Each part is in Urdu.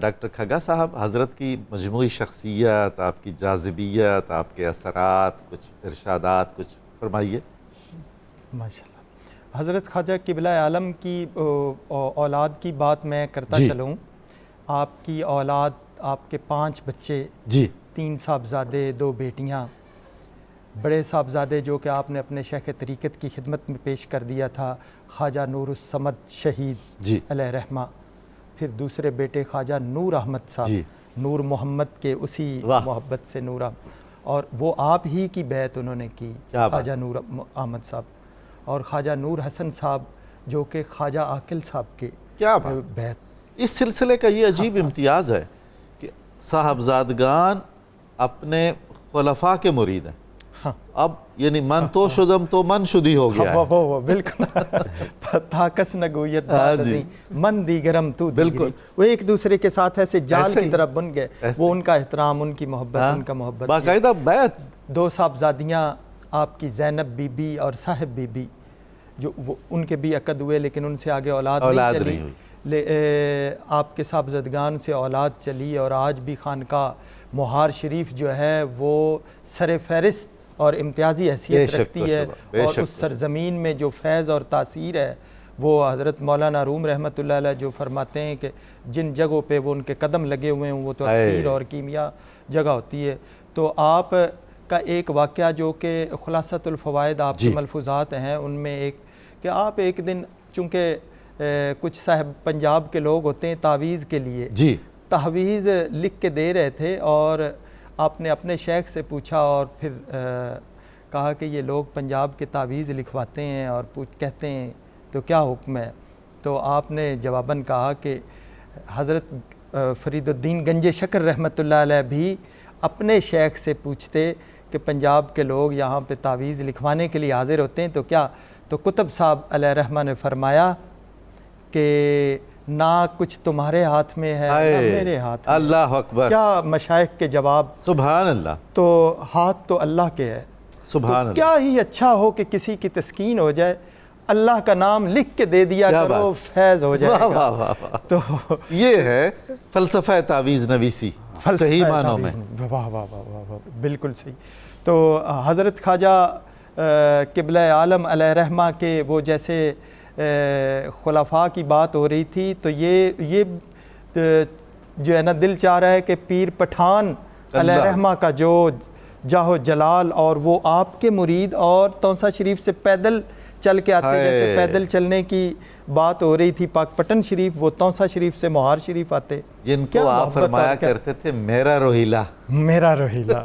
ڈاکٹر کھگا صاحب، حضرت کی مجموعی شخصیت، آپ کی جاذبیت، آپ کے اثرات، کچھ ارشادات، کچھ فرمائیے۔ ماشاءاللہ، حضرت خواجہ قبلہ عالم کی اولاد کی بات میں کرتا چلوں۔ آپ کی اولاد، آپ کے 5 بچے، 3 صاحبزادے، 2 بیٹیاں۔ بڑے صاحبزادے جو کہ آپ نے اپنے شیخ طریقت کی خدمت میں پیش کر دیا تھا، خواجہ نور الصمد شہید علیہ رحمہ۔ پھر دوسرے بیٹے خواجہ نور احمد صاحب، نور محمد کے اسی محبت سے نور احمد، اور وہ آپ ہی کی بیعت انہوں نے کی، خواجہ نور احمد صاحب۔ اور خواجہ نور حسن صاحب جو کہ خواجہ عاقل صاحب کے بیعت۔ اس سلسلے کا یہ عجیب امتیاز ہے کہ صاحبزادگان اپنے خلفاء کے مرید ہیں۔ اب یعنی من تو شدم تو من شدی ہو گیا ہے۔ وہ بالکل تاکس نگویت بات ازیں من دیگرم تو دیگری، وہ ایک دوسرے کے ساتھ ایسے جال کی طرح بن گئے۔ وہ ان کا احترام، ان کی محبت، ان کا محبت، باقاعدہ بیعت۔ 2 صاحبزادیاں آپ کی زینب بی بی اور صاحب بی بی، جو ان کے بھی عقد ہوئے لیکن ان سے آگے اولاد نہیں چلی۔ آپ کے صاحبزادگان سے اولاد چلی، اور آج بھی خانقاہ مہار شریف جو ہے وہ سر فہرست اور امتیازی حیثیت رکھتی ہے، اور اس سرزمین میں جو فیض اور تاثیر ہے وہ حضرت مولانا روم رحمۃ اللہ علیہ جو فرماتے ہیں کہ جن جگہوں پہ وہ ان کے قدم لگے ہوئے ہیں وہ تو اکسیر اور کیمیا جگہ ہوتی ہے۔ تو آپ کا ایک واقعہ جو کہ خلاصۃ الفوائد آپ کے ملفوظات ہیں، ان میں ایک کہ آپ ایک دن، چونکہ کچھ صاحب پنجاب کے لوگ ہوتے ہیں تعویذ کے لیے، تحویز لکھ کے دے رہے تھے، اور آپ نے اپنے شیخ سے پوچھا اور پھر کہا کہ یہ لوگ پنجاب کے تعویذ لکھواتے ہیں اور کہتے ہیں تو کیا حکم ہے؟ تو آپ نے جواباً کہا کہ حضرت فرید الدین گنج شکر رحمۃ اللہ علیہ بھی اپنے شیخ سے پوچھتے کہ پنجاب کے لوگ یہاں پہ تعویذ لکھوانے کے لیے حاضر ہوتے ہیں تو کیا؟ تو قطب صاحب علیہ رحمہ نے فرمایا کہ نہ کچھ تمہارے ہاتھ میں ہے نہ میرے ہاتھ میں۔ اللہ اکبر! کیا مشائخ کے جواب! سبحان اللہ! تو ہاتھ تو اللہ کے ہے، سبحان اللہ! کیا ہی اچھا ہو کہ کسی کی تسکین ہو جائے، اللہ کا نام لکھ کے دے دیا کرو، فیض ہو جائے گا۔ تو یہ ہے فلسفہ تعویذ نویسی صحیح معنوں میں۔ واہ واہ واہ واہ، بالکل صحیح۔ تو حضرت خواجہ قبلہ عالم علیہ رحمہ کے وہ جیسے خلفاء کی بات ہو رہی تھی، تو یہ جو ہے نا دل چاہ رہا ہے کہ پیر پٹھان علیہ رحمہ کا جو جاہ جلال، اور وہ آپ کے مرید، اور تونسا شریف سے پیدل چل کے آتے، جیسے پیدل چلنے کی بات ہو رہی تھی پاک پٹن شریف، وہ تونسا شریف سے مہار شریف آتے، جن کو آپ فرمایا کرتے تھے میرا روحیلا، میرا روحیلا۔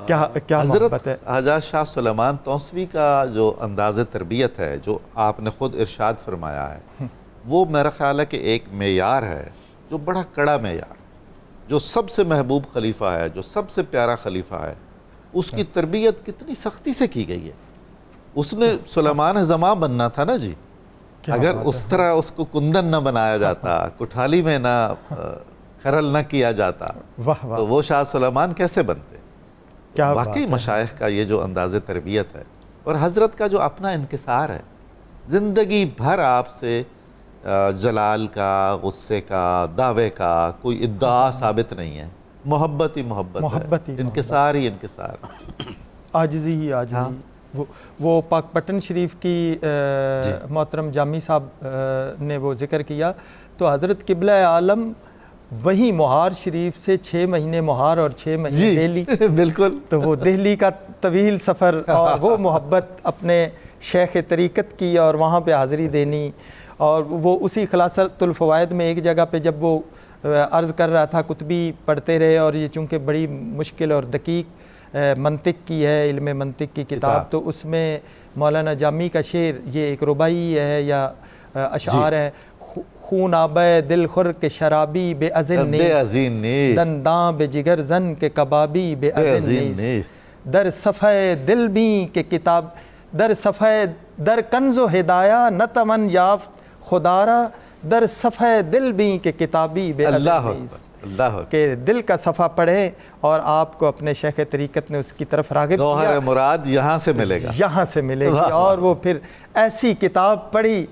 کیا حضرت حاجہ شاہ سلیمان توسوی کا جو انداز تربیت ہے، جو آپ نے خود ارشاد فرمایا ہے، وہ میرا خیال ہے کہ ایک معیار ہے جو بڑا کڑا معیار، جو سب سے محبوب خلیفہ ہے، جو سب سے پیارا خلیفہ ہے، اس کی تربیت کتنی سختی سے کی گئی ہے۔ اس نے سلیمان زمان بننا تھا نا جی، اگر اس طرح اس کو کندن نہ بنایا جاتا، کٹھالی میں نہ خرل نہ کیا جاتا، تو وہ شاہ سلیمان کیسے بنتے؟ واقعی مشائخ کا یہ جو انداز تربیت ہے، اور حضرت کا جو اپنا انکسار ہے، زندگی بھر آپ سے جلال کا، غصے کا، دعوے کا کوئی ادعا ثابت نہیں ہے، محبت ہی محبت ہے، انکسار ہی انکسار، عاجزی ہی عاجزی۔ وہ پاک پٹن شریف کی محترم جامی صاحب نے وہ ذکر کیا، تو حضرت قبلہ عالم وہی مہار شریف سے 6 مہینے مہار اور 6 مہینے دہلی، بالکل، تو وہ دہلی کا طویل سفر، اور وہ محبت اپنے شیخ طریقت کی، اور وہاں پہ حاضری دینی، اور وہ اسی خلاصۃ الفوائد میں ایک جگہ پہ جب وہ عرض کر رہا تھا، کتبی پڑھتے رہے، اور یہ چونکہ بڑی مشکل اور دقیق منطق کی ہے، علم منطق کی کتاب، تو اس میں مولانا جامی کا شعر، یہ ایک رباعی ہے یا اشعار ہے، خون آبے دل خور کے شرابی بے ازن نیست، دنداں بے جگر زن کے کبابی بے ازن نیست، در صفحہ دل بیں کے کتاب، در صفحہ در کنز و ہدایہ نتمن یافت خدارا، در صفحہ دل بیں کے کتابی بے ازن نیست، کہ دل کا صفحہ پڑھیں، اور آپ کو اپنے شیخ طریقت نے اس کی طرف راغب کیا، گوہر مراد یہاں سے ملے گا، یہاں سے ملے گی، اور وہ پھر ایسی کتاب پڑھی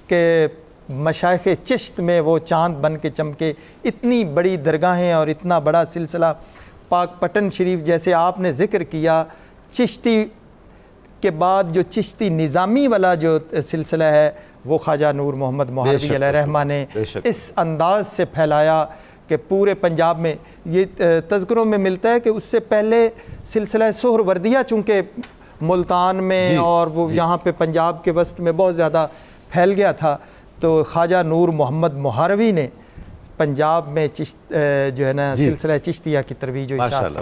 کہ مشائخ چشت میں وہ چاند بن کے چمکے. اتنی بڑی درگاہیں اور اتنا بڑا سلسلہ. پاک پٹن شریف جیسے آپ نے ذکر کیا، چشتی کے بعد جو چشتی نظامی والا جو سلسلہ ہے وہ خواجہ نور محمد مہاروی علیہ رحمہ نے اس انداز سے پھیلایا کہ پورے پنجاب میں. یہ تذکروں میں ملتا ہے کہ اس سے پہلے سلسلہ سہروردیہ چونکہ ملتان میں اور وہ یہاں پہ پنجاب کے وسط میں بہت زیادہ پھیل گیا تھا، تو خواجہ نور محمد مہاروی نے پنجاب میں جو ہے نا سلسلہ چشتیہ کی ترویج و اشاعت